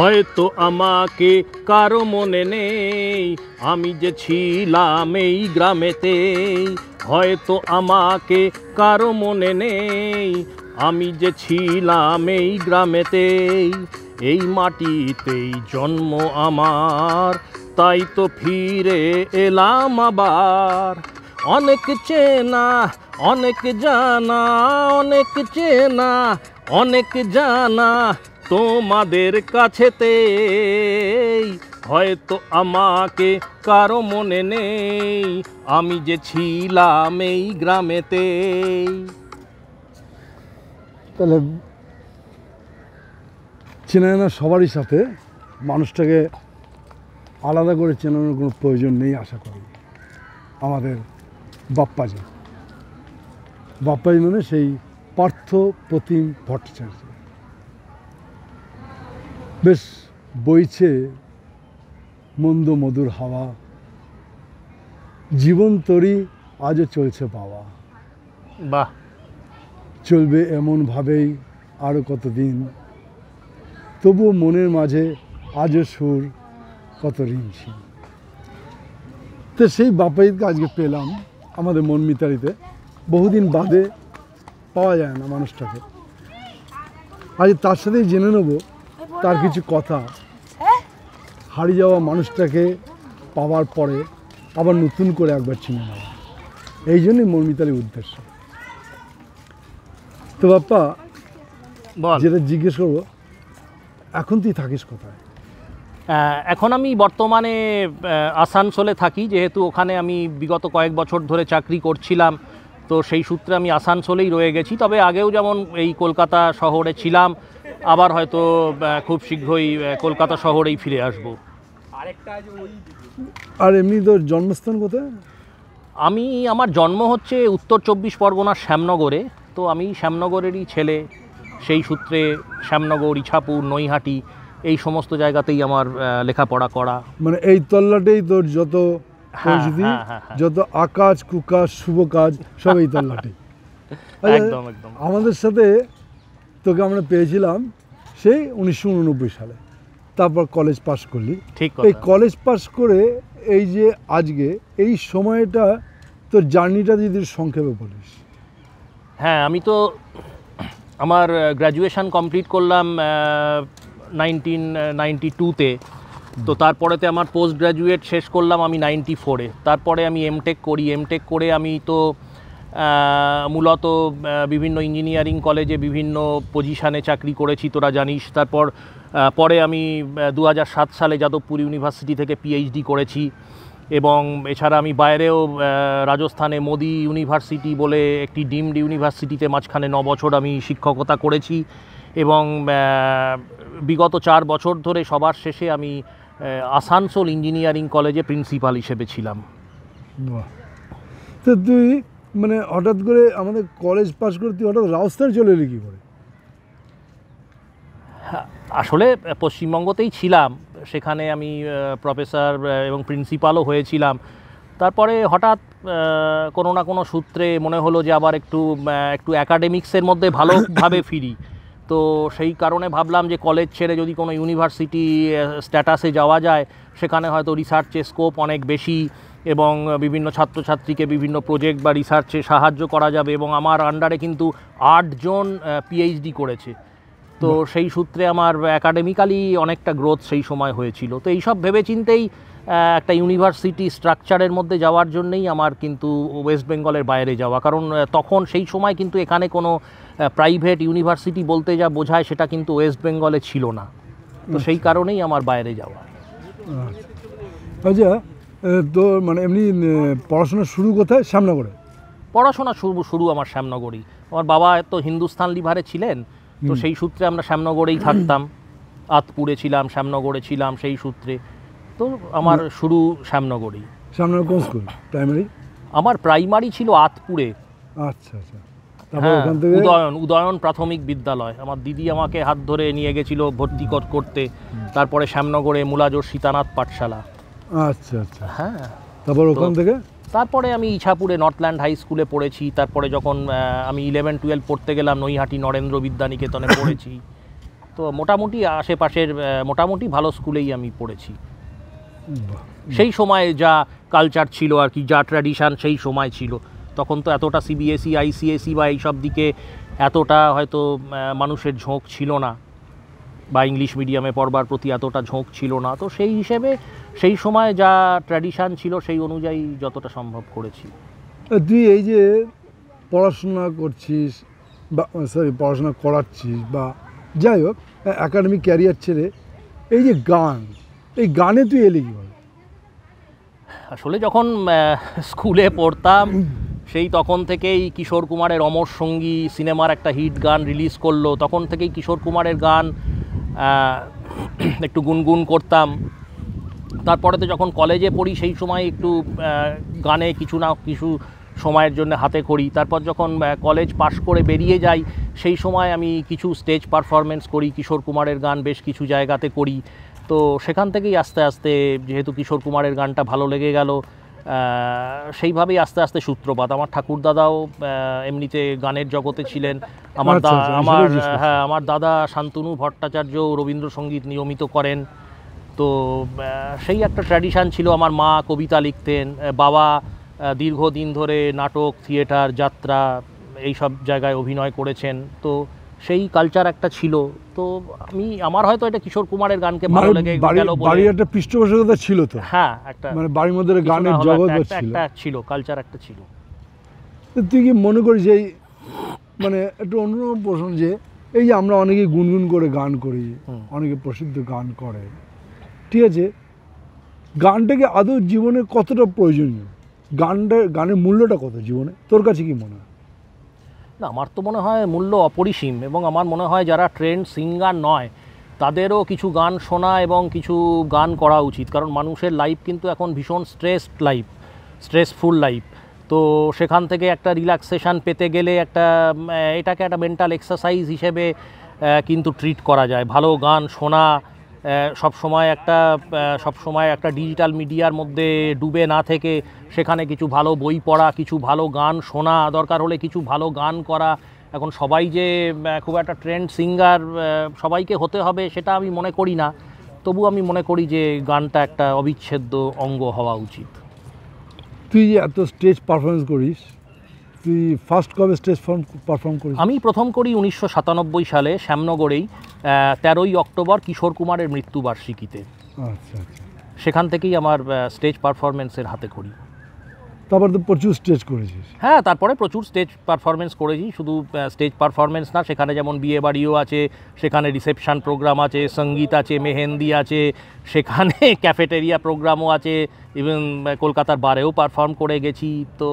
হয়তো আমাকে কারো মনে নেই, আমি যে ছিলাম এই গ্রামেতে। হয়তো আমাকে কারো মনে নেই, আমি যে ছিলাম এই গ্রামেতে। এই মাটিতেই জন্ম আমার, তাই তো ফিরে এলাম আবার। অনেক চেনা অনেক জানা, অনেক চেনা অনেক জানা তোমাদের কাছেতে। হয়তো আমাকে কারো মনে নেই, আমি যে ছিলাম এই গ্রামেতে। তাহলে চেনা সবারই সাথে, মানুষটাকে আলাদা করে চেনানোর কোনো প্রয়োজন নেই আশা করি। আমাদের বাপ্পাজি মানে সেই পার্থ প্রতিম ভট্টাচার্য। বেশ বইছে মন্দ মধুর হাওয়া, জীবন তরি আজও চলছে পাওয়া। বাহ। চলবে এমনভাবেই আরও কতদিন, তবুও মনের মাঝে আজও সুর কত রিমঝিম। তো সেই বাপ্পাজিকে আজকে পেলাম আমাদের মনমিতারিতে। বহুদিন বাদে পাওয়া যায় না মানুষটাকে। আজ তার সাথেই জেনে নেব তার কিছু কথা। হারিয়ে যাওয়া মানুষটাকে পাওয়ার পরে আবার নতুন করে একবার চিনে নেওয়া, এই জন্যই মনমিতালির উদ্দেশ্য। তো বাপ্পা, যেটা জিজ্ঞেস করবো, এখন তুই থাকিস কোথায়? এখন আমি বর্তমানে আসানসোলে থাকি, যেহেতু ওখানে আমি বিগত কয়েক বছর ধরে চাকরি করছিলাম, তো সেই সূত্রে আমি আসানসোলেই রয়ে গেছি। তবে আগেও যেমন এই কলকাতা শহরে ছিলাম, আবার হয়তো খুব শীঘ্রই কলকাতা শহরেই ফিরে আসব। আর এমনি তোর জন্মস্থান কোথায়? আমার জন্ম হচ্ছে উত্তর 24 পরগনার শ্যামনগরে। তো আমি শ্যামনগরেরই ছেলে, সেই সূত্রে শ্যামনগর, ইছাপুর, নৈহাটি এই সমস্ত জায়গাতেই আমার লেখাপড়া করা। মানে এই তল্লাটেই তোর যত পরিচিতি, যত আকাজ কুকাজ শুভ কাজ সব এই তল্লাটেই। একদম একদম। আমাদের সাথে তোকে আমরা পেয়েছিলাম সেই 1989 সালে, তারপর কলেজ পাস করলি। ঠিক। এই কলেজ পাস করে এই যে আজকে এই সময়টা, তোর জার্নিটা যদি সংক্ষেপে বলিস। হ্যাঁ, আমি তো আমার গ্র্যাজুয়েশন কমপ্লিট করলাম 1992-তে। তো তারপরেতে আমার পোস্ট গ্র্যাজুয়েট শেষ করলাম আমি 94-এ। তারপরে আমি এমটেক করি। এমটেক করে আমি তো মূলত বিভিন্ন ইঞ্জিনিয়ারিং কলেজে বিভিন্ন পজিশানে চাকরি করেছি, তোরা জানিস। তারপর পরে আমি 2007 সালে যাদবপুর ইউনিভার্সিটি থেকে পিএইচডি করেছি, এবং এছাড়া আমি বাইরেও রাজস্থানে মোদি ইউনিভার্সিটি বলে একটি ডিমড ইউনিভার্সিটিতে মাঝখানে 9 বছর আমি শিক্ষকতা করেছি, এবং বিগত 4 বছর ধরে সবার শেষে আমি আসানসোল ইঞ্জিনিয়ারিং কলেজে প্রিন্সিপাল হিসেবে ছিলাম। তো তুই মানে হঠাৎ করে আমাদের কলেজ পাস করে তুই হঠাৎ রাজস্থানে চলে এলি কী করে? আসলে পশ্চিমবঙ্গতেই ছিলাম, সেখানে আমি প্রফেসর এবং প্রিন্সিপালও হয়েছিলাম। তারপরে হঠাৎ কোনো না কোনো সূত্রে মনে হলো যে আবার একটু অ্যাকাডেমিক্সের মধ্যে ভালোভাবে ফিরি। তো সেই কারণে ভাবলাম যে কলেজ ছেড়ে যদি কোনো ইউনিভার্সিটি স্ট্যাটাসে যাওয়া যায়, সেখানে হয়তো রিসার্চের স্কোপ অনেক বেশি, এবং বিভিন্ন ছাত্রছাত্রীকে বিভিন্ন প্রজেক্ট বা রিসার্চে সাহায্য করা যাবে। এবং আমার আন্ডারে কিন্তু 8 জন পিএইচডি করেছে। তো সেই সূত্রে আমার অ্যাকাডেমিক্যালি অনেকটা গ্রোথ সেই সময় হয়েছিল। তো এইসব ভেবেচিন্তেই একটা ইউনিভার্সিটি স্ট্রাকচারের মধ্যে যাওয়ার জন্যই আমার কিন্তু ওয়েস্ট বেঙ্গলের বাইরে যাওয়া। কারণ তখন সেই সময় কিন্তু এখানে কোনো প্রাইভেট ইউনিভার্সিটি বলতে যা বোঝায় সেটা কিন্তু ওয়েস্ট বেঙ্গলে ছিল না। তো সেই কারণেই আমার বাইরে যাওয়া। আচ্ছা, তো মানে এমনি পড়াশোনা শুরু কোথায়? শ্যামনগরে? পড়াশোনা শুরু আমার শ্যামনগরেই। আমার বাবা তো হিন্দুস্তান লিভারে ছিলেন, তো সেই সূত্রে আমরা শ্যামনগরেই থাকতাম। আতপুরে ছিলাম, শ্যামনগরে ছিলাম, সেই সূত্রে তো আমার শুরু শ্যামনগরেই। শ্যামনগর কোন স্কুল? প্রাইমারি? আমার প্রাইমারি ছিল আতপুরে, আচ্ছা আচ্ছা, তারপর ওখান থেকে উদয়ন প্রাথমিক বিদ্যালয়, আমার দিদি আমাকে হাত ধরে নিয়ে গেছিল ভর্তি করতে। তারপরে শ্যামনগরে মুলাজোর সীতানাথ পাঠশালা। আচ্ছা আচ্ছা, হ্যাঁ, তারপর ওখান থেকে তারপরে আমি ইছাপুরে নর্থল্যান্ড হাই স্কুলে পড়েছি। তারপরে যখন আমি 11-12 পড়তে গেলাম নৈহাটি নরেন্দ্র বিদ্যানিকেতনে পড়েছি। তো মোটামুটি আশেপাশের মোটামুটি ভালো স্কুলেই আমি পড়েছি। বাহ, সেই সময় যা কালচার ছিল আর কি, যা ট্র্যাডিশান সেই সময় ছিল, তখন তো এতটা সিবিএসই আইসিএসই বা এইসব দিকে এতটা হয়তো মানুষের ঝোঁক ছিল না, বা ইংলিশ মিডিয়ামে পড়বার প্রতি এতটা ঝোঁক ছিল না। তো সেই হিসেবে সেই সময় যা ট্র্যাডিশান ছিল সেই অনুযায়ী যতটা সম্ভব করেছি। তুই এই যে পড়াশোনা করছিস বা পড়াশোনা করাচ্ছিস বা যাই হোক একাডেমিক ক্যারিয়ার ছেড়ে এই যে গান, এই গানে তুই এলি কীভাবে? আসলে যখন স্কুলে পড়তাম সেই তখন থেকেই কিশোর কুমারের অমর সঙ্গী সিনেমার একটা হিট গান রিলিজ করলো, তখন থেকেই কিশোর কুমারের গান একটু গুনগুন করতাম। তারপরে তো যখন কলেজে পড়ি সেই সময় একটু গানে কিছু না কিছু সময়ের জন্য হাতে করি। তারপর যখন কলেজ পাশ করে বেরিয়ে যাই সেই সময় আমি কিছু স্টেজ পারফরমেন্স করি, কিশোর কুমারের গান বেশ কিছু জায়গাতে করি। তো সেখান থেকেই আস্তে আস্তে যেহেতু কিশোর কুমারের গানটা ভালো লেগে গেল, সেইভাবেই আস্তে আস্তে সূত্রপাত। আমার ঠাকুরদাদাও এমনিতে গানের জগতে ছিলেন। আমার দাদা শান্তনু ভট্টাচার্য রবীন্দ্রসঙ্গীত নিয়মিত করেন। তো সেই একটা ট্র্যাডিশান ছিল। আমার মা কবিতা লিখতেন, বাবা দীর্ঘদিন ধরে নাটক, থিয়েটার, যাত্রা এই সব জায়গায় অভিনয় করেছেন। তো সেই কালচার একটা ছিল। তো আমার হয়তো এটা কিশোর কুমারের গানকে ভালো লেগে গেল বলে। বাড়ির একটা পৃষ্ঠপোষকতা ছিল তো। হ্যাঁ, একটা মানে বাড়ির মধ্যে গানের জগৎ ছিল, কালচার একটা ছিল। তুই কি মনে করিস এই মানে একটু অন্যরকম প্রশ্ন, যে এই যে আমরা অনেকে গুনগুন করে গান করি, অনেকে প্রসিদ্ধ গান করে, ঠিক আছে, গানটাকে আদৌ জীবনে কতটা প্রয়োজনীয়? গানের মূল্যটা কত জীবনে, তোর কাছে কি মনে হয়? না, আমার তো মনে হয় মূল্য অপরিসীম। এবং আমার মনে হয় যারা ট্রেন্ড সিঙ্গার নয় তাদেরও কিছু গান শোনা এবং কিছু গান করা উচিত। কারণ মানুষের লাইফ কিন্তু এখন ভীষণ স্ট্রেসফুল লাইফ। তো সেখান থেকে একটা রিল্যাক্সেশন পেতে গেলে এটাকে একটা মেন্টাল এক্সারসাইজ হিসেবে কিন্তু ট্রিট করা যায়। ভালো গান শোনা, সবসময় একটা ডিজিটাল মিডিয়ার মধ্যে ডুবে না থেকে সেখানে কিছু ভালো বই পড়া, কিছু ভালো গান শোনা, দরকার হলে কিছু ভালো গান করা। এখন সবাই যে খুব একটা ট্রেন্ড সিঙ্গার সবাইকে হতে হবে সেটা আমি মনে করি না। তবু আমি মনে করি যে গানটা একটা অবিচ্ছেদ্য অঙ্গ হওয়া উচিত। তুই যে এত স্টেজ পারফরমেন্স করিস, তুই ফার্স্ট কবে স্টেজ পারফর্ম করিস? আমি প্রথম করি 1997 সালে শ্যামনগরেই 13ই অক্টোবর কিশোর কুমারের মৃত্যুবার্ষিকীতে। আচ্ছা আচ্ছা, সেখান থেকেই আমার স্টেজ পারফরমেন্সের হাতে করি। তারপর তো প্রচুর স্টেজ করেছিস? হ্যাঁ, তারপরে প্রচুর স্টেজ পারফরমেন্স করেছি। শুধু স্টেজ পারফরমেন্স না, সেখানে যেমন বিয়ে বাড়িও আছে, সেখানে রিসেপশন প্রোগ্রাম আছে, সঙ্গীত আছে, মেহেন্দি আছে, সেখানে ক্যাফেটেরিয়া প্রোগ্রামও আছে, ইভেন কলকাতার বারেও পারফর্ম করে গেছি। তো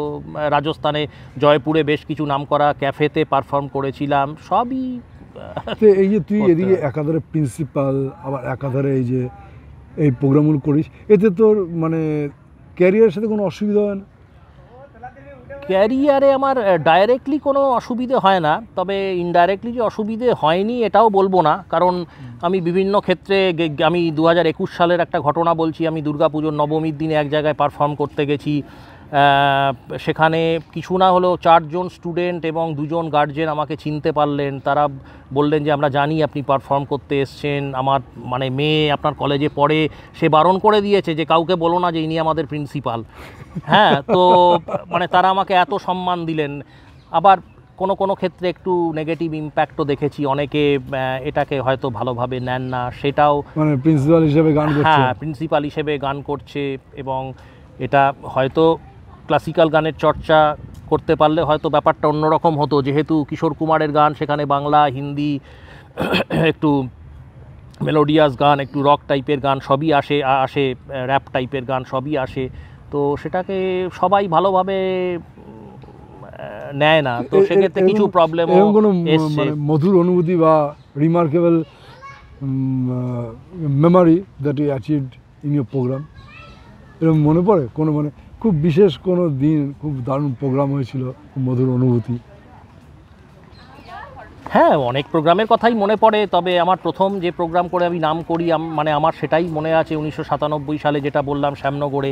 রাজস্থানে জয়পুরে বেশ কিছু নামকরা ক্যাফেতে পারফর্ম করেছিলাম। সবই এই যে তুই এদিকে একাধারে প্রিন্সিপাল, আবার একাধারে এই যে এই প্রোগ্রামগুলো করিস, এতে তোর মানে ক্যারিয়ারের সাথে কোনো অসুবিধা হয় না? ক্যারিয়ারে আমার ডাইরেক্টলি কোনো অসুবিধে হয় না, তবে ইনডাইরেক্টলি যে অসুবিধে হয়নি এটাও বলবো না। কারণ আমি বিভিন্ন ক্ষেত্রে আমি 2021 সালের একটা ঘটনা বলছি। আমি দুর্গাপুজোর নবমীর দিনে এক জায়গায় পারফর্ম করতে গেছি। সেখানে কিছু না হলেও 4 জন স্টুডেন্ট এবং 2 জন গার্জেন আমাকে চিনতে পারলেন। তারা বললেন যে আমরা জানি আপনি পারফর্ম করতে এসছেন, আমার মানে মেয়ে আপনার কলেজে পড়ে, সে বারণ করে দিয়েছে যে কাউকে বলো না যে ইনি আমাদের প্রিন্সিপাল। হ্যাঁ, তো মানে তারা আমাকে এত সম্মান দিলেন। আবার কোনো ক্ষেত্রে একটু নেগেটিভ ইম্প্যাক্টও দেখেছি, অনেকে এটাকে হয়তো ভালোভাবে নেন না, সেটাও মানে প্রিন্সিপাল হিসেবে গান করছে। হ্যাঁ, প্রিন্সিপাল হিসেবে গান করছে। এবং এটা হয়তো ক্লাসিক্যাল গানের চর্চা করতে পারলে হয়তো ব্যাপারটা অন্যরকম হতো। যেহেতু কিশোর কুমারের গান, সেখানে বাংলা, হিন্দি, একটু মেলোডিয়াস গান, একটু রক টাইপের গান সবই আসে, র্যাপ টাইপের গান সবই আসে। তো সেটাকে সবাই ভালোভাবে নেয় না। তো সেক্ষেত্রে কিছু প্রবলেম এসছে। মধুর অনুভূতি বা remarkable memory that you achieved in your programme, এরকম মনে পড়ে কোনো? মানে খুব বিশেষ কোনো দিন, খুব দারুণ প্রোগ্রাম হয়েছিল, খুব মধুর অনুভূতি? হ্যাঁ, অনেক প্রোগ্রামের কথাই মনে পড়ে, তবে আমার প্রথম যে প্রোগ্রাম করে আমি নাম করি মানে আমার সেটাই মনে আছে 1997 সালে, যেটা বললাম শ্যামনগরে।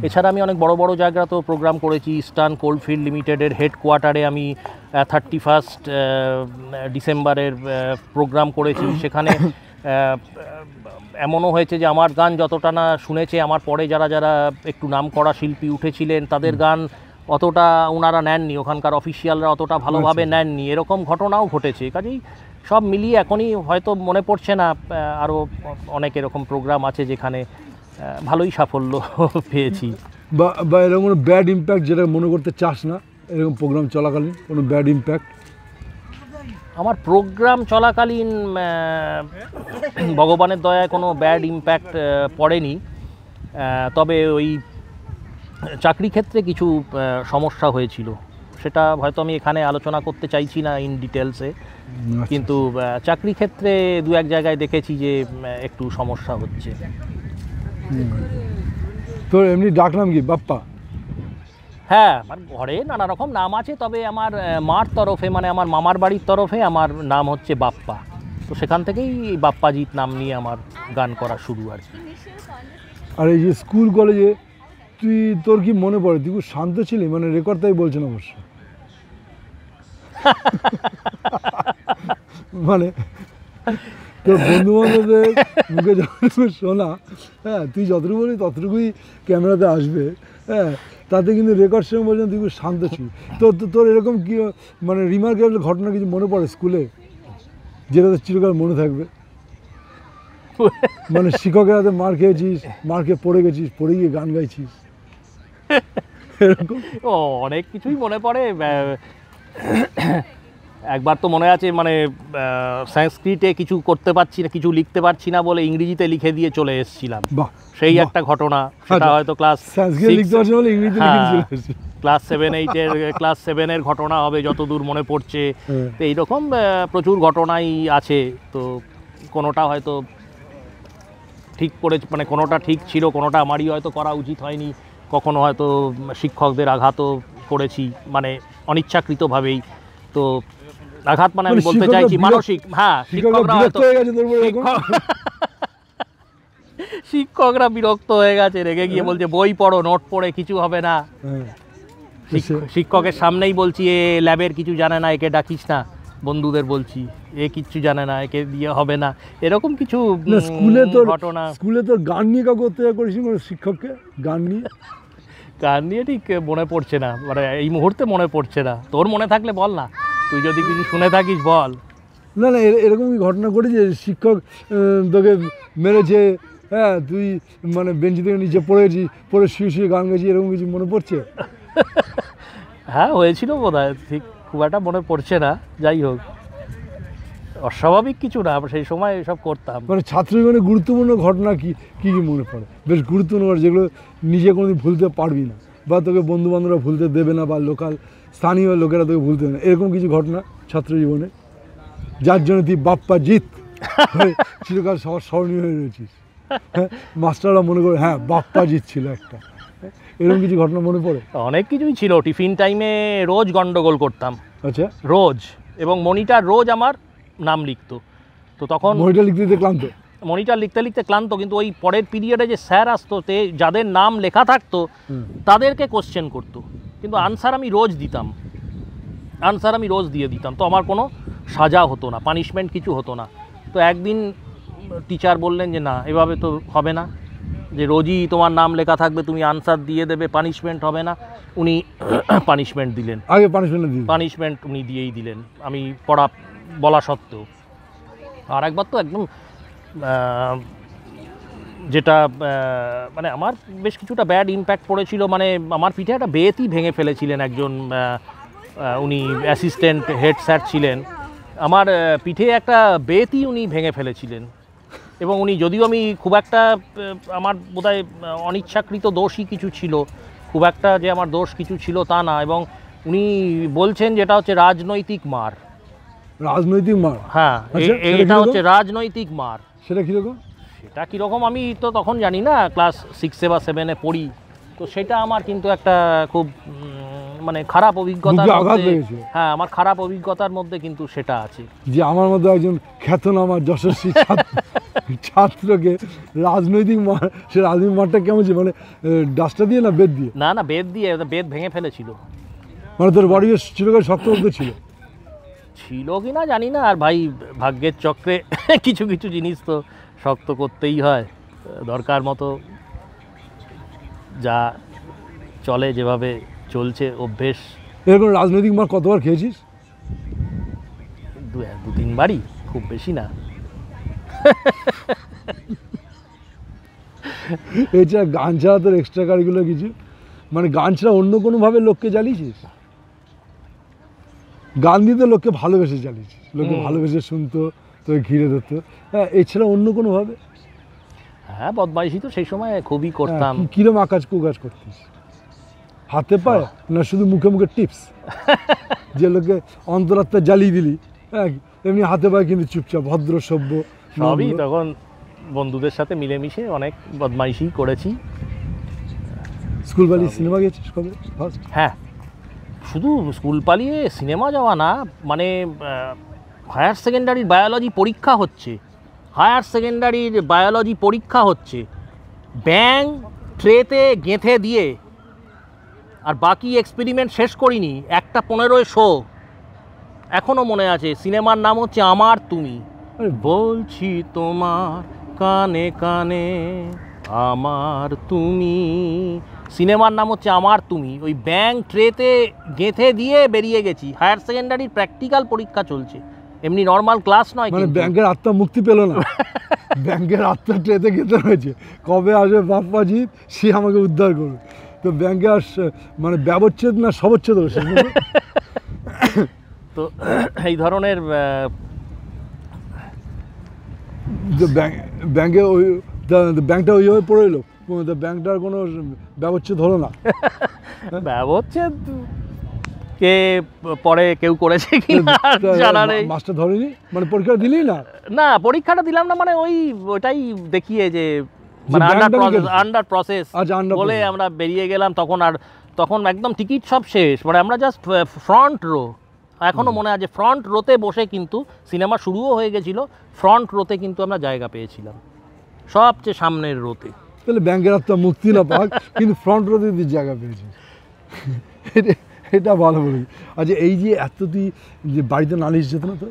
এছাড়া আমি অনেক বড় বড় জায়গাতেও প্রোগ্রাম করেছি। ইস্টার্ন কোলফিল্ড লিমিটেডের হেডকোয়ার্টারে আমি 31 ডিসেম্বরের প্রোগ্রাম করেছি। সেখানে এমনও হয়েছে যে আমার গান যতটা না শুনেছে, আমার পরে যারা যারা একটু নাম করা শিল্পী উঠেছিলেন তাদের গান অতটা ওনারা নেননি, ওখানকার অফিসিয়ালরা অতটা ভালোভাবে নেননি, এরকম ঘটনাও ঘটেছে। কাজেই সব মিলিয়ে এখনই হয়তো মনে পড়ছে না, আরও অনেক এরকম প্রোগ্রাম আছে যেখানে ভালোই সাফল্য পেয়েছি। বা এরকম কোনো ব্যাড ইম্প্যাক্ট যেটা মনে করতে চাস না, এরকম প্রোগ্রাম চলাকালীন কোনো ব্যাড ইম্প্যাক্ট? আমার প্রোগ্রাম চলাকালীন ভগবানের দয়ায় কোনো ব্যাড ইম্প্যাক্ট পড়েনি, তবে ওই চাকরি ক্ষেত্রে কিছু সমস্যা হয়েছিল, সেটা হয়তো আমি এখানে আলোচনা করতে চাইছি না ইন ডিটেলসে, কিন্তু চাকরি ক্ষেত্রে দু এক জায়গায় দেখেছি যে একটু সমস্যা হচ্ছে। তোর এমনি ডাকনাম কি, বাপ্পা? হ্যাঁ, আমার ঘরে নানা রকম নাম আছে, তবে আমার মার তরফে, মানে আমার মামার বাড়ির তরফে আমার নাম হচ্ছে বাপ্পা, তো সেখান থেকেই বাপ্পাজিৎ নাম নিয়ে আমার গান করা শুরু আর কি। আর এই যে স্কুল কলেজে তোর কি মনে পড়ে, তুই খুব শান্ত ছিলি, মানে রেকর্ড তাই বলছেন অবশ্য, মানে তোর বন্ধু বান্ধবদের মুখে যতটুকু শোনা, হ্যাঁ তুই যতটুকু বলি ততটুকুই ক্যামেরাতে আসবে, হ্যাঁ তাতে কিন্তু রেকর্ড সময় বলছেন তুই খুব শান্ত ছিলি। তোর এরকম কি মানে রিমার্কেবল ঘটনা কিছু মনে পড়ে স্কুলে, যেটা তোর চিরকাল মনে থাকবে? মানে শিক্ষকের হাতে মার খেয়েছিস, মার খেয়ে পড়ে গেছিস, পড়ে গিয়ে গান গাইছিস, এরকম? অনেক কিছুই মনে পড়ে। একবার তো মনে আছে, মানে সংস্কৃতে কিছু করতে পারছি না, কিছু লিখতে পারছি না বলে ইংরেজিতে লিখে দিয়ে চলে এসেছিলাম, সেই একটা ঘটনা। সেটা হয়তো ক্লাস ক্লাস 7-8-এর ঘটনা হবে যতদূর মনে পড়ছে। তো এইরকম প্রচুর ঘটনাই আছে, তো কোনোটা হয়তো ঠিক করে, মানে কোনোটা ঠিক ছিল, কোনোটা আমারই হয়তো করা উচিত হয়নি, কখনো হয়তো শিক্ষকদের আঘাতও করেছি, মানে অনিচ্ছাকৃতভাবেই। তো আঘাত মানে আমি বলতে চাইছি মানসিক, হ্যাঁ শিক্ষকরা বিরক্ত হয়ে গেছে, রেগে গিয়ে বলছে বই পড়ো, নোট পড়ে কিছু হবে না। শিক্ষকের সামনেই বলছি এ ল্যাবের কিছু জানে না, একে ডাকিস না, বন্ধুদের বলছি এ কিচ্ছু জানে না, একে দিয়ে হবে না, এরকম কিছু ঘটনা। স্কুলে তোর গান নিয়ে কাউকে অত্যাচার করেছি, মানে শিক্ষককে গান নিয়ে ঠিক মনে পড়ছে না, মানে এই মুহূর্তে মনে পড়ছে না। তোর মনে থাকলে বল না, তুই যদি কিছু শুনে থাকিস বল। না এরকম কি ঘটনা ঘটেছে শিক্ষক তোকে মেরেছে, হ্যাঁ তুই মানে বেঞ্চি থেকে নিচে পড়েছিস, পড়ে শুয়ে গান গেছিস, এরকম কিছু মনে পড়ছে? হ্যাঁ হয়েছিল বোধহয়, ঠিক খুব একটা মনে পড়ছে না। যাই হোক, অস্বাভাবিক কিছু না, সেই সময় এসব করতাম। মানে ছাত্র জীবনে গুরুত্বপূর্ণ ঘটনা কি মনে পড়ে, বেশ গুরুত্বপূর্ণ, যেগুলো নিজে কোনোদিন ভুলতে পারবি না, বা তোকে বন্ধু বান্ধবরা ভুলতে দেবে না, বা লোকাল স্থানীয় লোকেরা তোকে ভুলতে দেবে না, এরকম কিছু ঘটনা ছাত্র জীবনে যার জন্য তুই বাপ্পাজিৎ চিরকাল সবার স্মরণীয় হয়ে রয়েছিস? হ্যাঁ, মাস্টাররা মনে করে হ্যাঁ বাপ্পাজিৎ ছিল একটা, এরকম কিছু ঘটনা মনে পড়ে? অনেক কিছুই ছিল। টিফিন টাইমে রোজ গন্ডগোল করতাম। আচ্ছা। রোজ, এবং মনিটর রোজ আমার নাম লিখতো, তো তখন মনিটর লিখতে ক্লান্ত, মনিটর লিখতে ক্লান্ত, কিন্তু ওই পরের পিরিয়ডে যে স্যার আসতো, যাদের নাম লেখা থাকতো তাদেরকে কোশ্চেন করতো, কিন্তু আনসার আমি রোজ দিয়ে দিতাম, তো আমার কোনো সাজা হতো না, পানিশমেন্ট কিছু হতো না। তো একদিন টিচার বললেন যে না, এভাবে তো হবে না, যে রোজই তোমার নাম লেখা থাকবে, তুমি আনসার দিয়ে দেবে, পানিশমেন্ট হবে না। উনি পানিশমেন্ট দিলেন, আগে পানিশমেন্ট উনি দিয়েই দিলেন, আমি পড়া বলা সত্ত্বেও। আর একবার তো একদম যেটা মানে আমার বেশ কিছুটা ব্যাড ইম্প্যাক্ট পড়েছিল, মানে আমার পিঠে একটা বেতই ভেঙে ফেলেছিলেন একজন, উনি অ্যাসিস্ট্যান্ট হেড স্যার ছিলেন, আমার পিঠে একটা বেতই উনি ভেঙে ফেলেছিলেন। এবং উনি, যদিও আমি খুব একটা, আমার বোধহয় অনিচ্ছাকৃত দোষই কিছু ছিল, খুব একটা যে আমার দোষ কিছু ছিল তা না, এবং উনি বলছেন যেটা হচ্ছে রাজনৈতিক মার। হ্যাঁ, এটা হচ্ছে রাজনৈতিক মার। সেটা কীরকম আমি তো তখন জানি না, ক্লাস 6 বা 7-এ পড়ি, তো সেটা আমার কিন্তু একটা খুব মানে খারাপ অভিজ্ঞতার বুকে আঘাত মধ্যে, লেগেছে। হ্যাঁ আমার খারাপ অভিজ্ঞতার মধ্যে কিন্তু সেটা আছে। যে আমার মতো একজন খ্যাতনামা যশস্বী ছাত্রকে রাজনৈতিক মাঠ, সে রাজনৈতিক মাঠটা কেমন ছিল, মানে ডাস্টার দিয়ে না বেদ দিয়ে? না না, বেদ দিয়ে, বেদ ভেঙে ফেলেছিল। মানে তোর বডি ছিল শক্ত মধ্যে ছিল? ছিল কি না জানি না, আর ভাই ভাগ্যের চক্রে কিছু কিছু জিনিস তো শক্ত করতেই হয়, দরকার মতো যা চলে, যেভাবে চলছে অভ্যেস। এরকম রাজনৈতিক মাঠ কতবার খেয়েছিস? দু তিনবারই, খুব বেশি না। এছাড়া গান ছাড়া তোর এক্সট্রা কারিকুলার কিছু, মানে গান ছাড়া অন্য কোনোভাবে লোককে জ্বালিয়েছিস? গান দিয়ে তো লোককে ভালোবেসে জ্বালিয়েছিস, লোকে ভালোবেসে শুনতো, তোকে ঘিরে ধরতো। হ্যাঁ, এছাড়া অন্য কোনোভাবে? হ্যাঁ, বদমাইশি তো সেই সময় খুবই করতাম। কিরম আকাজ কুকাজ করতিস? হাতে পায় না শুধু মুখে মুখে টিপস? যে লোকে অন্তরাত্মা জ্বালিয়ে দিলি, হ্যাঁ এমনি হাতে পায় কিন্তু চুপচাপ ভদ্র সভ্য? সবই তখন বন্ধুদের সাথে মিলেমিশে অনেক বদমাইশি করেছি। স্কুল পালিয়ে সিনেমা গেছিস কবে ফার্স্ট? হ্যাঁ, শুধু স্কুল পালিয়ে সিনেমা যাওয়া না, মানে হায়ার সেকেন্ডারির বায়োলজি পরীক্ষা হচ্ছে, ব্যাং ট্রেতে গেঁথে দিয়ে, আর বাকি এক্সপেরিমেন্ট শেষ করিনি, 1:15 শো, এখনও মনে আছে। সিনেমার নাম হচ্ছে আমার তুমি। বলছি তোমার কানে কানে আমার তুমি, সিনেমার নাম হচ্ছে আমার তুমি। ওই ব্যাং ট্রেতে গেঁথে দিয়ে বেরিয়ে গেছি, হায়ার সেকেন্ডারির প্র্যাকটিক্যাল পরীক্ষা চলছে, এমনি নর্মাল ক্লাস নয়। মানে ব্যাংকের আত্মা মুক্তি পেল না? ব্যাংকের আত্মা ট্রেতে গেতে রয়েছে, কবে আসবে বাপ্পাজি, সে আমাকে উদ্ধার করবে। তো ব্যাংকে আর মানে ব্যবচ্ছেদ না সবচ্ছেদ হচ্ছে। তো এই ধরনের ব্যাংকে ওই ব্যাংকটা ওইভাবে পড়ে এলো, ব্যাংকটার কোনো ব্যবচ্ছেদ হলো না? ব্যবচ্ছেদ কে পরে কেউ করেছে কি জানা নেই। মাস্টার ধরেনি, মানে পরীক্ষা দিলি না? না, পরীক্ষাটা দিলাম না, মানে ওইটাই দেখিয়ে যে মানে আন্ডার প্রসেস বলে আমরা বেরিয়ে গেলাম। তখন একদম টিকিট সব শেষ, মানে আমরা জাস্ট ফ্রন্ট রো, এখনও মনে আছে, ফ্রন্ট রোতে বসে, কিন্তু সিনেমা শুরুও হয়ে গেছিল, ফ্রন্ট রোতে কিন্তু আমরা জায়গা পেয়েছিলাম, সবচেয়ে সামনের রোতে। তাহলে ব্যাংকের আত্মা মুক্তি না পাক, কিন্তু ফ্রন্ট রোতে তুই জায়গা পেয়েছিস, এটা ভালো বলি। আচ্ছা, এই যে এত তুই যে বাড়িতে নালিশ যেত না তো?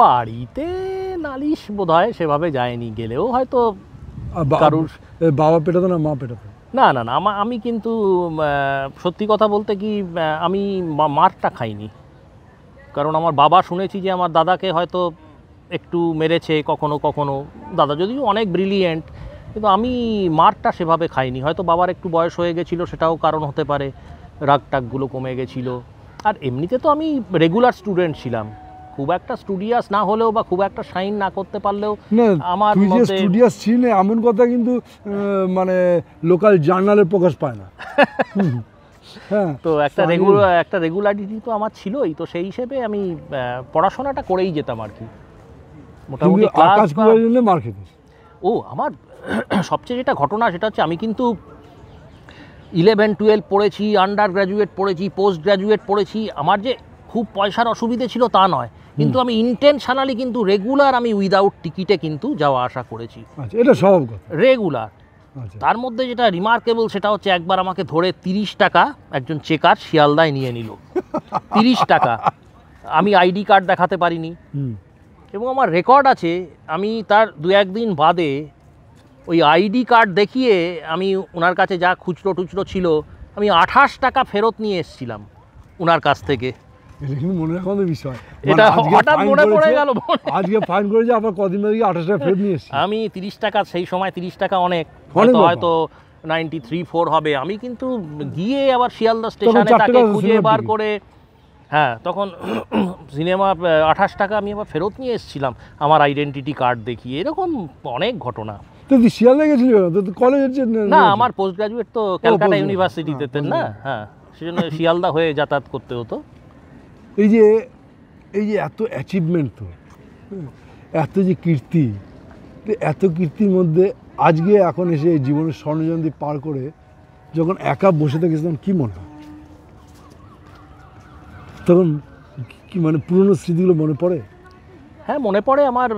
বাড়িতে নালিশ বোধহয় সেভাবে যায়নি, গেলেও হয়তো কারুর। বাবা পেটাতো না মা পেটাতো? না না না, আমি কিন্তু সত্যি কথা বলতে কি, আমি মারটা খাইনি, কারণ আমার বাবা শুনেছি যে আমার দাদাকে হয়তো একটু মেরেছে কখনো কখনো, দাদা যদিও অনেক ব্রিলিয়েন্ট, কিন্তু আমি মারটা সেভাবে খাইনি। হয়তো বাবার একটু বয়স হয়ে গেছিলো, সেটাও কারণ হতে পারে, রাগ টাগগুলো কমে গেছিলো। আর এমনিতে তো আমি রেগুলার স্টুডেন্ট ছিলাম, খুব একটা স্টুডিয়াস না হলেও বা খুব একটা শাইন না করতে পারলেও আমার মতে স্টুডিয়াস ছিল এমন কথা কিন্তু মানে লোকাল জার্নালে প্রকাশ পায় না। হ্যাঁ, তো একটা রেগুলারিটি তো আমার ছিলই, তো সেই হিসেবে আমি পড়াশোনাটা করেই যেতাম আর কি, মোটামুটি কাজ করার জন্য মার খেতিস। ও আমার সবচেয়ে যেটা ঘটনা সেটা হচ্ছে, আমি কিন্তু 11-12 পড়েছি, আন্ডার গ্র্যাজুয়েট পড়েছি, পোস্ট গ্র্যাজুয়েট পড়েছি, আমার যে খুব পয়সার অসুবিধে ছিল তা নয়, কিন্তু আমি ইন্টেনশনালি কিন্তু রেগুলার আমি উইদাউট টিকিটে কিন্তু যাওয়া আসা করেছি। আচ্ছা, এটা স্বভাব কথা, রেগুলার। তার মধ্যে যেটা রিমার্কেবল সেটা হচ্ছে, একবার আমাকে ধরে 30 টাকা একজন চেকার শিয়ালদায় নিয়ে নিল। 30 টাকা, আমি আইডি কার্ড দেখাতে পারিনি, এবং আমার রেকর্ড আছে, আমি তার 2-1 দিন বাদে ওই আইডি কার্ড দেখিয়ে আমি ওনার কাছে যা খুচরো টুচরো ছিল, আমি 28 টাকা ফেরত নিয়ে এসেছিলাম ওনার কাছ থেকে। এটা কিন্তু মনে রাখার বিষয়, এটা হঠাৎ মনে পড়ে গেল। আজকে ফাইন করেছে, আবার কদিন আগে 28 টাকা ফেরত নিয়ে এসেছি আমি। 30 টাকা সেই সময়, 30 টাকা অনেক, হয়তো 93-4 হবে। আমি কিন্তু গিয়ে আবার শিয়ালদা স্টেশনে তাকে খুঁজে বার করে, হ্যাঁ তখন সিনেমা 28 টাকা আমি আবার ফেরত নিয়ে এসেছিলাম আমার আইডেন্টিটি কার্ড দেখিয়ে। এরকম অনেক ঘটনা। তো তুই শিয়ালদা গেছিলি তো কলেজের? না, আমার পোস্ট গ্রাজুয়েট তো ক্যালকাটা ইউনিভার্সিটিতে না, হ্যাঁ সেজন্য শিয়ালদা হয়ে যাতায়াত করতে হতো। এই যে এত অ্যাচিভমেন্ট, তো এত যে কীর্তি, এত কীর্তির মধ্যে আজকে এখন এসে এই জীবনের স্বর্ণজয়ন্তী পার করে যখন একা বসে থাকিস তখন কী মনে হয়? তখন কি মানে পুরনো স্মৃতিগুলো মনে পড়ে? হ্যাঁ, মনে পড়ে। আমার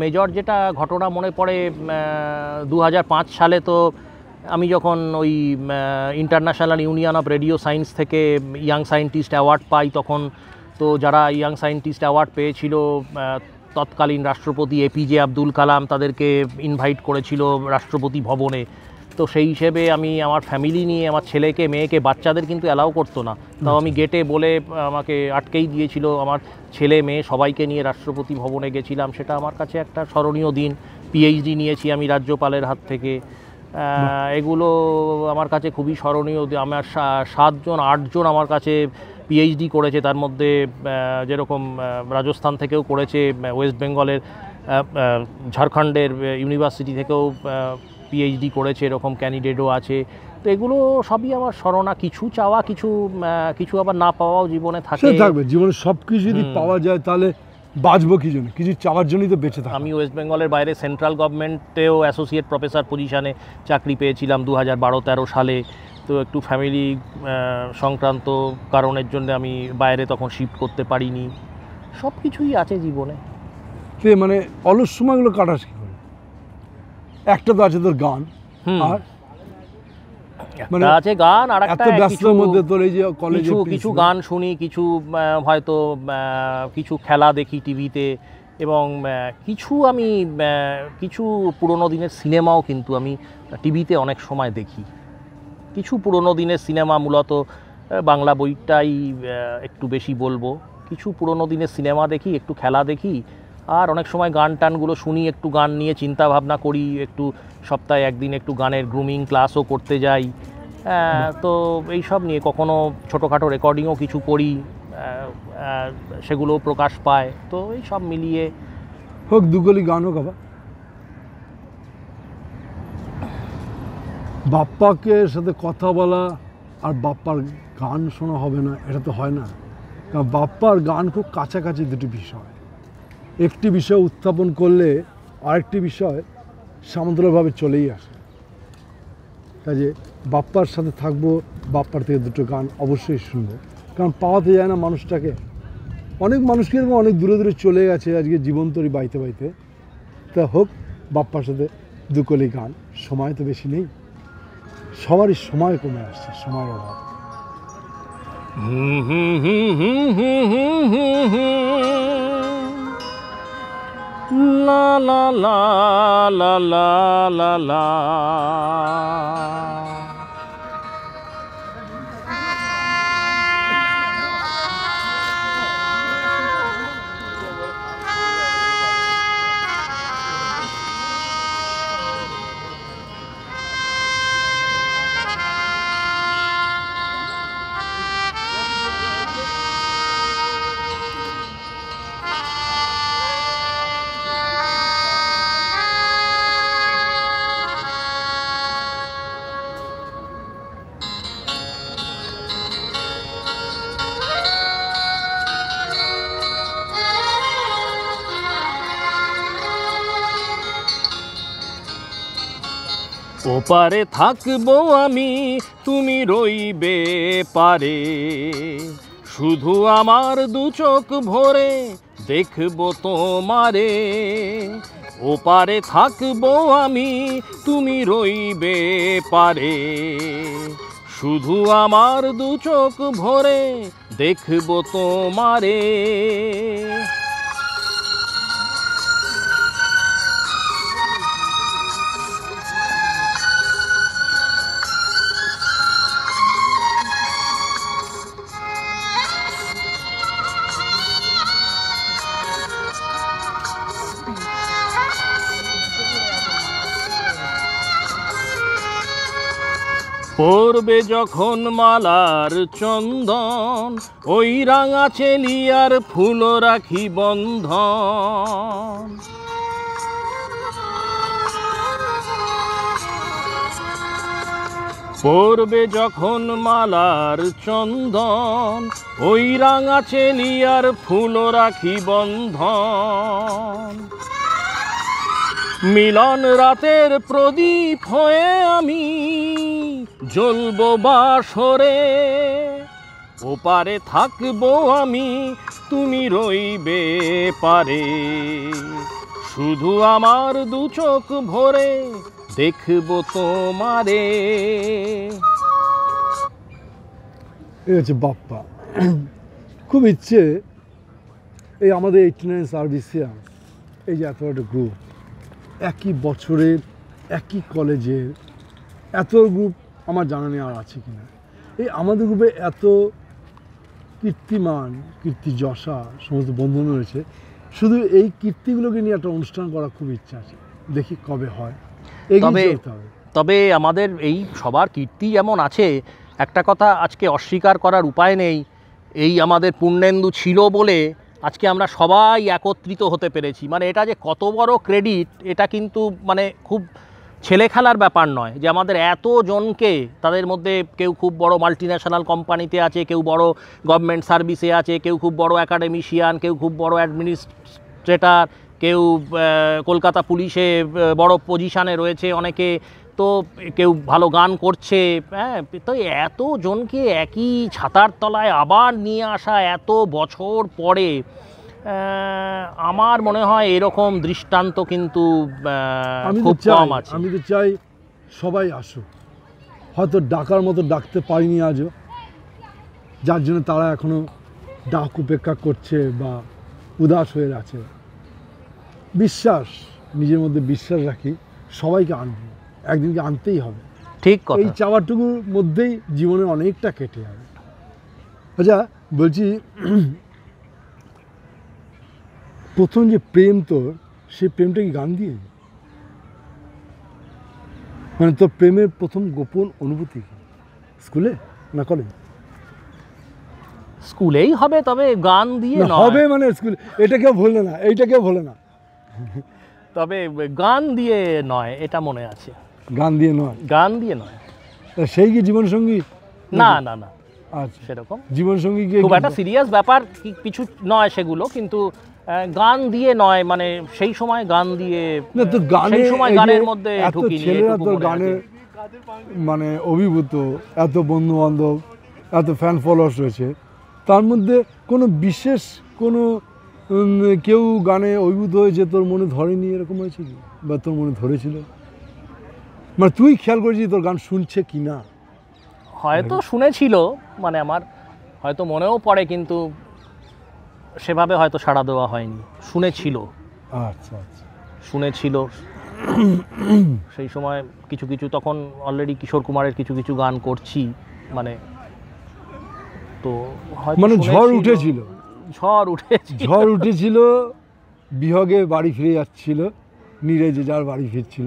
মেজর যেটা ঘটনা মনে পড়ে, 2005 সালে তো আমি যখন ওই international union of radio science থেকে ইয়াং সায়েন্টিস্ট অ্যাওয়ার্ড পাই, তখন তো যারা ইয়াং সায়েন্টিস্ট অ্যাওয়ার্ড পেয়েছিল, তৎকালীন রাষ্ট্রপতি এপিজে আব্দুল কালাম তাদেরকে ইনভাইট করেছিল রাষ্ট্রপতি ভবনে। তো সেই হিসেবে আমি আমার ফ্যামিলি নিয়ে, আমার ছেলেকে, মেয়েকে, বাচ্চাদের কিন্তু অ্যালাউ করতো না, তাও আমি গেটে বলে আমাকে আটকেই দিয়েছিল। আমার ছেলে মেয়ে সবাইকে নিয়ে রাষ্ট্রপতি ভবনে গেছিলাম, সেটা আমার কাছে একটা স্মরণীয় দিন। পিএইচডি নিয়েছি আমি রাজ্যপালের হাত থেকে। এগুলো আমার কাছে খুবই স্মরণীয়। আমার 7-8জন আমার কাছে পিএইচডি করেছে, তার মধ্যে যেরকম রাজস্থান থেকেও করেছে, ওয়েস্ট বেঙ্গলের, ঝাড়খণ্ডের ইউনিভার্সিটি থেকেও পিএইচডি করেছে, এরকম ক্যান্ডিডেটও আছে। তো এগুলো সবই আমার স্মরণা। কিছু চাওয়া, কিছু আবার না পাওয়াও জীবনে থাকে। থাকবে জীবনে, সব কিছু যদি পাওয়া যায় তাহলে বাঁচবো কি জন্য? কিছু চাওয়ার জন্যই তো বেঁচে থাকি। আমি ওয়েস্ট বেঙ্গলের বাইরে সেন্ট্রাল গভর্নমেন্টেও অ্যাসোসিয়েট প্রফেসর পজিশানে চাকরি পেয়েছিলাম 2012-13 সালে। তো একটু ফ্যামিলি সংক্রান্ত কারণের জন্য আমি বাইরে তখন শিফট করতে পারিনি। সব কিছুই আছে জীবনে। তে মানে অলস সময়গুলো কাটাস কি করে? একটা তো আছে তোর গান, আর মানে আছে গান, আর একটা ব্যস্ততার মধ্যে তোর এই যে কলেজে কিছু গান শুনি, কিছু হয়তো কিছু খেলা দেখি টিভিতে, এবং কিছু পুরোনো দিনের সিনেমাও কিন্তু আমি টিভিতে অনেক সময় দেখি। কিছু পুরোনো দিনের সিনেমা, মূলত বাংলা বইটাই একটু বেশি বলবো। কিছু পুরোনো দিনের সিনেমা দেখি, একটু খেলা দেখি, আর অনেক সময় গান টানগুলো শুনি, একটু গান নিয়ে চিন্তা ভাবনা করি, একটু সপ্তাহে একদিন একটু গানের গ্রুমিং ক্লাসও করতে যাই। তো এইসব নিয়ে কখনো ছোটোখাটো রেকর্ডিংও কিছু করি, সেগুলো প্রকাশ পায়। তো এই সব মিলিয়ে হোক দুগলি গান হোক। আবার বাপ্পাকে সাথে কথা বলা আর বাপ্পার গান শোনা হবে না, এটা তো হয় না। কারণ বাপ্পার গান খুব কাছাকাছি দুটি বিষয়। একটি বিষয় উত্থাপন করলে আরেকটি বিষয় সামন্তরালভাবে চলেই আসে। কাজে বাপ্পার সাথে থাকবো, বাপ্পার থেকে দুটো গান অবশ্যই শুনবো, কারণ পাওয়াতে যায় না মানুষটাকে। অনেক মানুষকে এরকম অনেক দূরে দূরে চলে গেছে আজকে জীবন্তরী বাইতে বাইতে। তা হোক বাপ্পার সাথে দুকলি গান। সময় তো বেশি নেই, সবারই সময় কমে আসছে, সময়ের অভাব। লা লা লা লা লা লা লা। ওপারে থাকবো আমি, তুমি রইবে পারে, শুধু আমার দু চোখ ভরে দেখবো তোমারে। ওপারে থাকবো আমি, তুমি রইবে পারে, শুধু আমার দু চোখ ভরে দেখবো তোমারে। পড়বে যখন মালার চন্দন, ওই রাঙা চেলিয়ার ফুল রাখি বন্ধন। পড়বে যখন মালার চন্দন, ওই রাঙা চেলিয়ার ফুল রাখি বন্ধন। মিলন রাতের প্রদীপ হয়ে আমি জ্বলবো বাসরে, ওপারে থাকবো আমি, তুমি রইবে পারে, শুধু আমার দু চোখ ভরে দেখবো তোমারে। এই হচ্ছে বাপ্পা। খুব ইচ্ছে এই আমাদের 89 সার্ভিসিয়ান, এই যে এত একটা গ্রুপ, একই বছরের একই কলেজের এত গ্রুপ আমার জানা নেই আর আছে কিনা। এই আমাদের গ্রুপে এত কীর্তিমান কীর্তিযশা সমস্ত বন্ধন রয়েছে, শুধু এই কীর্তিগুলোকে নিয়ে একটা অনুষ্ঠান করার খুব ইচ্ছা আছে, দেখি কবে হয়। এগিয়ে চলতে হবে। তবে আমাদের এই সবার কীর্তি যেমন আছে, একটা কথা আজকে অস্বীকার করার উপায় নেই, এই আমাদের পূর্ণেন্দু ছিল বলে আজকে আমরা সবাই একত্রিত হতে পেরেছি। মানে এটা যে কত বড় ক্রেডিট, এটা কিন্তু মানে খুব ছেলে খেলার ব্যাপার নয় যে আমাদের এতজনকে, তাদের মধ্যে কেউ খুব বড় মাল্টিন্যাশনাল কোম্পানিতে আছে, কেউ বড় গভর্নমেন্ট সার্ভিসে আছে, কেউ খুব বড় অ্যাকাডেমিশিয়ান, কেউ খুব বড় অ্যাডমিনিস্ট্রেটর, কেউ কলকাতা পুলিশে বড় পজিশানে রয়েছে অনেকে, তো কেউ ভালো গান করছে। হ্যাঁ, তো এতজনকে একই ছাতার তলায় আবার নিয়ে আসা এত বছর পরে, আমার মনে হয় এরকম দৃষ্টান্ত কিন্তু খুব কম আছে। আমি তো চাই সবাই আসুক, হয়তো ডাকার মতো ডাকতে পারিনি আজও, যার জন্য তারা এখনো ডাক উপেক্ষা করছে বা উদাস হয়ে আছে। বিশ্বাস, নিজের মধ্যে বিশ্বাস রাখি, সবাইকে আনবো, একদিনকে আনতেই হবে। ঠিক কথা। এই চাওয়াটুকুর মধ্যেই জীবনে অনেকটা কেটে যাবে। আচ্ছা বলছি, প্রথম যে প্রেম তোর, সেই প্রেমটা কি গান দিয়ে? মানে তোর প্রেমের প্রথম গোপন অনুভূতি কি, স্কুলে না কলেজে? স্কুলেই হবে, তবে গান দিয়ে নয়। হবে মানে স্কুলে, এটা কেউ ভোলে না, এইটা কেউ ভোলে না। তবে গান দিয়ে নয়, এটা মনে আছে। গান দিয়ে নয়? গান দিয়ে নয়। সেই কি জীবনসঙ্গী? না না না, আচ্ছা, সেরকম জীবনসঙ্গী কি খুব একটা সিরিয়াস ব্যাপার কিছু নয় সেগুলো, কিন্তু গান দিয়ে নয়, মানে সেই সময় গান দিয়ে না তো, গানে সেই সময় গানের মধ্যে ঢুকিনি। ছেলেরা তো গানের মানে অভিভূত, এত বন্ধু বান্ধব, এত ফ্যান ফলোয়ার্স রয়েছে, তার মধ্যে কোনো বিশেষ কোনো কেউ গানে অভিভূত হয়েছে তোর মনে ধরেনি, এরকম হয়েছে কি? বা তোর মনে ধরেছিল, মানে তুই খেয়াল করেছিস তোর গান শুনছে কি না? হয়তো শুনেছিল, মানে আমার হয়তো মনেও পড়ে, কিন্তু সেভাবে হয়তো সাড়া দেওয়া হয়নি। শুনেছিল, আচ্ছা আচ্ছা, শুনেছিল। সেই সময় কিছু কিছু, তখন অলরেডি কিশোর কুমারের কিছু কিছু গান করছি, মানে তো মানে ঝড় উঠেছিল, ঝড় উঠেছিল, বিহগে বাড়ি ফিরে যাচ্ছিল, নীরে যে যার বাড়ি ফিরছিল,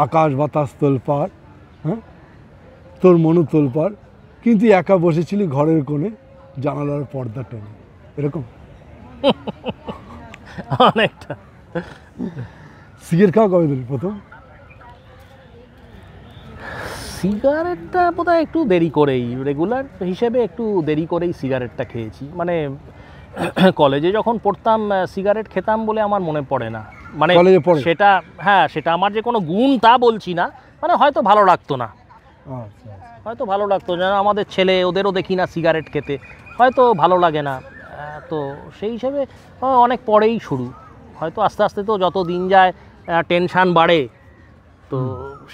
আকাশ বাতাস তোলপাড়, হ্যাঁ তোর মনও তোলপাড়, কিন্তু একা বসেছিলি ঘরের কোণে, জানালার পর্দা টেনে, এরকম অনেকটা। সিগারেট খাওয়া কবে দিলি প্রথম? সিগারেটটা বোধহয় একটু দেরি করেই, রেগুলার হিসেবে একটু দেরি করেই সিগারেটটা খেয়েছি। মানে কলেজে যখন পড়তাম সিগারেট খেতাম বলে আমার মনে পড়ে না। মানে সেটা, হ্যাঁ, সেটা আমার যে কোনো গুণ তা বলছি না, মানে হয়তো ভালো লাগতো না, হয়তো ভালো লাগতো না। আমাদের ছেলে, ওদেরও দেখি না সিগারেট খেতে, হয়তো ভালো লাগে না। তো সেই হিসেবে অনেক পরেই শুরু, হয়তো আস্তে আস্তে তো যত দিন যায় টেনশান বাড়ে, তো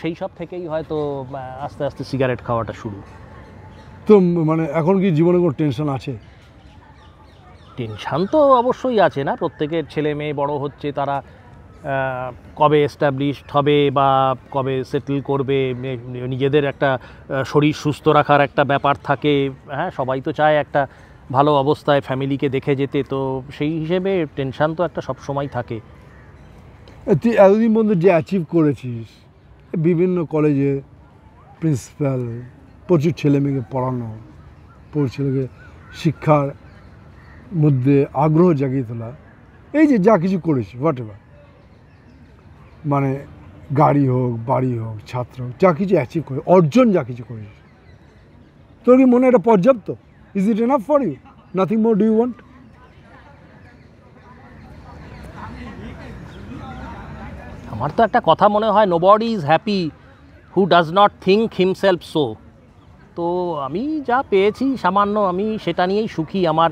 সেই সব থেকেই হয়তো আস্তে আস্তে সিগারেট খাওয়াটা শুরু। তো মানে এখন কি জীবনে কোনো টেনশন আছে? টেনশান তো অবশ্যই আছে, না প্রত্যেকের ছেলে মেয়ে বড় হচ্ছে, তারা কবে এস্টাবলিশড হবে বা কবে সেটেল করবে, নিজেদের একটা শরীর সুস্থ রাখার একটা ব্যাপার থাকে। হ্যাঁ, সবাই তো চায় একটা ভালো অবস্থায় ফ্যামিলিকে দেখে যেতে, তো সেই হিসেবে টেনশান তো একটা সবসময় থাকে। তুই এতদিন মধ্যে যে অ্যাচিভ করেছিস, বিভিন্ন কলেজে প্রিন্সিপাল, প্রচুর ছেলে মেয়েকে পড়ানো, প্রচুর ছেলেকে শিক্ষার মধ্যে আগ্রহ জাগিয়ে তোলা, এই যে যা কিছু করেছিস, হোয়াট এভার, মানে গাড়ি হোক, বাড়ি হোক, ছাত্র হোক, যা কিছু অ্যাচিভ করে, অর্জন যা কিছু করেছিস, তোর কি মনে এটা পর্যাপ্ত? Is it enough for you? Nothing more do you want? আমার তো একটা কথা মনে হয়, nobody is happy who does not think himself so. তো আমি যা পেয়েছি সামান্য, আমি সেটা নিয়েই সুখী। আমার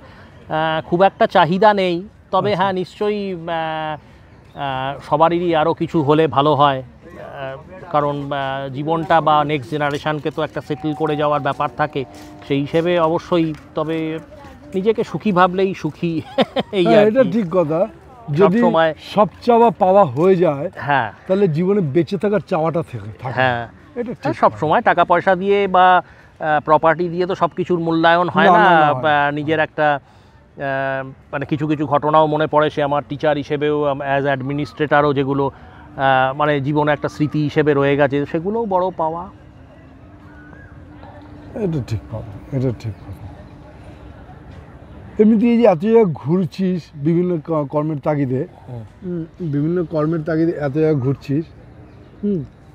খুব একটা চাহিদা নেই, তবে হ্যাঁ নিশ্চয়ই সবারই আরও কিছু হলে ভালো হয়, কারণ জীবনটা বা নেক্সট জেনারেশানকে তো একটা সেটেল করে যাওয়ার ব্যাপার থাকে, সেই হিসেবে অবশ্যই। তবে নিজেকে সুখী ভাবলেই সুখী, এই আর এটা কি। ঠিক কথা। যদি সবসময় সব চাওয়া পাওয়া হয়ে যায়, হ্যাঁ তাহলে জীবনে বেঁচে থাকার চাওয়াটা থাকে। হ্যাঁ, এটা ঠিক সব সময় টাকা পয়সা দিয়ে বা প্রপার্টি দিয়ে তো সব কিছুর মূল্যায়ন হয় না, না। না, না, হয় না। নিজের একটা মানে কিছু কিছু ঘটনাও মনে পড়ে, সে আমার টিচার হিসেবেও, অ্যাজ অ্যাডমিনিস্ট্রেটারও, যেগুলো মানে জীবনে একটা স্মৃতি হিসেবে রয়ে গেছে, সেগুলোও বড় পাওয়া। এটা ঠিক কথা, এটা ঠিক কথা। এমনিতে এই যে এত জায়গায় ঘুরছিস বিভিন্ন কর্মের তাগিদে, বিভিন্ন কর্মের তাগিদে এত জায়গায় ঘুরছিস,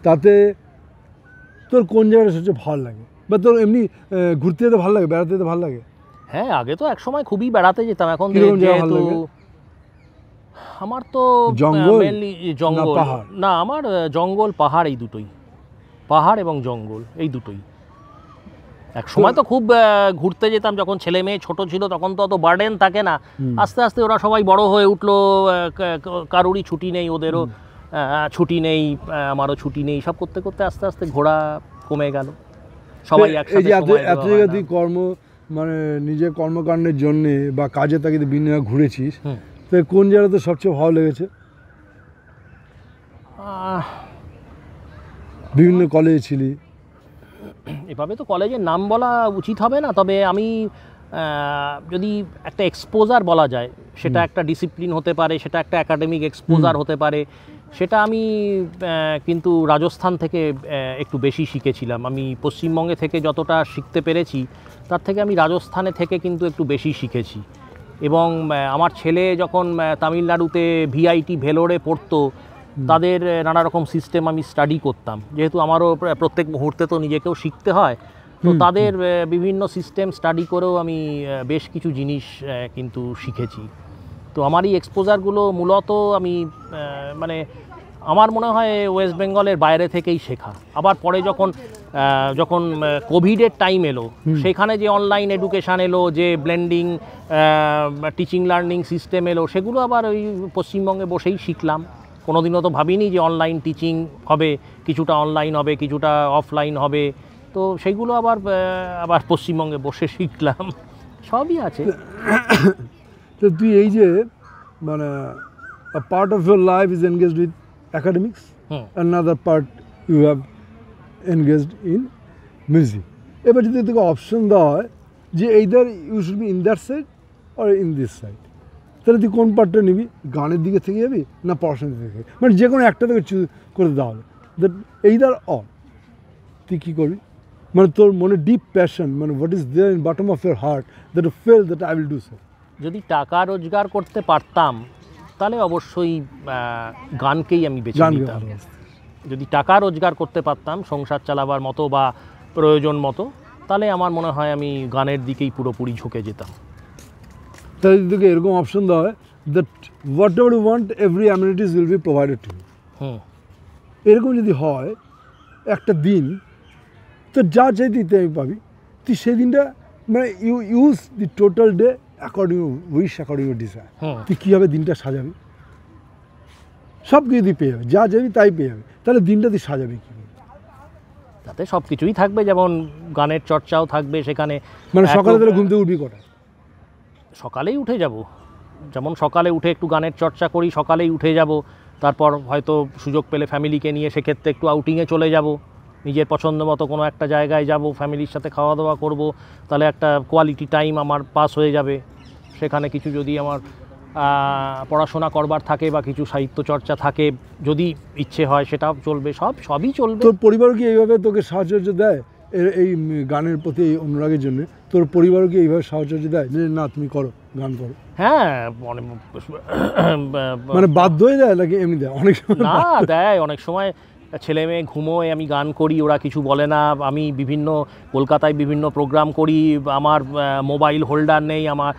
তাতে তোর কোন জায়গাটা সবচেয়ে ভালো লাগে, বা তোর এমনি ঘুরতে যেতে ভালো লাগে, বেড়াতে যেতে ভালো লাগে? হ্যাঁ, আগে তো একসময় খুবই বেড়াতে যেতাম। এখন কিরকম জায়গা ভালো যেহেতু লাগে? আমার তো জঙ্গল মেনলি জঙ্গল, না পাহাড়? না আমার জঙ্গল পাহাড় এই দুটোই, পাহাড় এবং জঙ্গল এই দুটোই। এক সময় তো খুব ঘুরতে যেতাম, যখন ছেলে মেয়ে ছোট ছিল তখন তো অত বার্ডেন থাকে না। আস্তে আস্তে ওরা সবাই বড় হয়ে উঠলো, কারুরই ছুটি নেই, ওদেরও ছুটি নেই, আমারও ছুটি নেই, সব করতে করতে আস্তে আস্তে ঘোরা কমে গেল। সবাই এই একসাথে যে এত সময় এত দেওয়া জায়গা হয় তুই না। কর্ম মানে নিজের কর্মকাণ্ডের জন্যে বা কাজে তাগিদে বিভিন্ন জায়গায় ঘুরেছিস, হুম। তো কোন জায়গাতে সবচেয়ে ভালো লেগেছে? আহ, বিভিন্ন কলেজে ছিলি। এভাবে তো কলেজের নাম বলা উচিত হবে না, তবে আমি যদি একটা এক্সপোজার বলা যায়, সেটা একটা ডিসিপ্লিন হতে পারে, সেটা একটা একাডেমিক এক্সপোজার হতে পারে, সেটা আমি কিন্তু রাজস্থান থেকে একটু বেশি শিখেছিলাম। আমি পশ্চিমবঙ্গে থেকে যতটা শিখতে পেরেছি, তার থেকে আমি রাজস্থানে থেকে কিন্তু একটু বেশি শিখেছি। এবং আমার ছেলে যখন তামিলনাড়ুতে ভিআইটি ভেলোরে পড়তো, তাদের নানা রকম সিস্টেম আমি স্টাডি করতাম, যেহেতু আমারও প্রত্যেক মুহূর্তে তো নিজেকেও শিখতে হয়। তো তাদের বিভিন্ন সিস্টেম স্টাডি করেও আমি বেশ কিছু জিনিস কিন্তু শিখেছি। তো আমার এই এক্সপোজারগুলো মূলত আমি মানে আমার মনে হয় ওয়েস্ট বেঙ্গলের বাইরে থেকেই শেখা। আবার পরে যখন যখন কোভিডের টাইম এলো, সেখানে যে অনলাইন এডুকেশান এলো, যে ব্লেন্ডিং টিচিং লার্নিং সিস্টেম এলো, সেগুলো আবার ওই পশ্চিমবঙ্গে বসেই শিখলাম। কোনোদিনও তো ভাবিনি যে অনলাইন টিচিং হবে, কিছুটা অনলাইন হবে, কিছুটা অফলাইন হবে। তো সেইগুলো আবার আবার পশ্চিমবঙ্গে বসে শিখলাম, সবই আছে। তো তুই এই যে মানে a part of your life is engaged with academics, another part you have engaged in music. এবার যদি তোকে অপশন দেওয়া হয় যে either you should be in that side or in this side, তাহলে তুই কোন পার্টটা নিবি? গানের দিকে থেকে যাবি না পড়াশোনার দিকে থেকে? মানে যে কোনো একটা থেকে চুজ করে দেওয়া হবে, দ্যাট এইদার অর, তুই কী করবি? মানে তোর মনে ডিপ প্যাশন, মানে what is there in bottom of your heart that feel that I will do so. যদি টাকা রোজগার করতে পারতাম, তাহলে অবশ্যই গানকেই আমি বেছে গানকে নিতাম। ভালোবাসি। যদি টাকা রোজগার করতে পারতাম সংসার চালাবার মতো বা প্রয়োজন মতো, তাহলে আমার মনে হয় আমি গানের দিকেই পুরোপুরি ঝুঁকে যেতাম। তাহলে যদি তোকে এরকম অপশন দেওয়া হয় that whatever you want every amenities will be provided to you, এরকম যদি হয় একটা দিন, তো যা চাইতে আমি পাবি, তুই সেই দিনটা মানে you use the total day according wish, according desire, তুই কীভাবে দিনটা সাজাবি? সব কিছু তুই পেয়ে যাবে, যা যাবি তাই পেয়ে যাবে, তাহলে দিনটা তুই সাজাবি কী? তাতে সব কিছুই থাকবে, যেমন গানের চর্চাও থাকবে সেখানে। মানে সকালে তাহলে ঘুম থেকে উঠবি কটায়? সকালেই উঠে যাব, যেমন সকালে উঠে একটু গানের চর্চা করি, সকালেই উঠে যাব। তারপর হয়তো সুযোগ পেলে ফ্যামিলিকে নিয়ে সেক্ষেত্রে একটু আউটিংয়ে চলে যাব, নিজের পছন্দ মতো কোনো একটা জায়গায় যাব, ফ্যামিলির সাথে খাওয়া দাওয়া করব, তাহলে একটা কোয়ালিটি টাইম আমার পাস হয়ে যাবে। সেখানে কিছু যদি আমার পড়াশোনা করবার থাকে বা কিছু সাহিত্য চর্চা থাকে, যদি ইচ্ছে হয় সেটাও চলবে, সবই চলবে। তোর পরিবার কি এইভাবে তোকে সাহায্য দেয় এই গানের প্রতি এই অনুরাগের জন্য? তোর পরিবারও কি এইভাবে সাহায্য দেয় যে না তুমি করো, গান করো? হ্যাঁ, মানে বাধ্য হয়ে দেয় নাকি এমনি দেয়? অনেক সময় না, দেয় অনেক সময়। ছেলে মেয়ে ঘুমোয়, আমি গান করি, ওরা কিছু বলে না। আমি কলকাতায় বিভিন্ন প্রোগ্রাম করি, আমার মোবাইল হোল্ডার নেই, আমার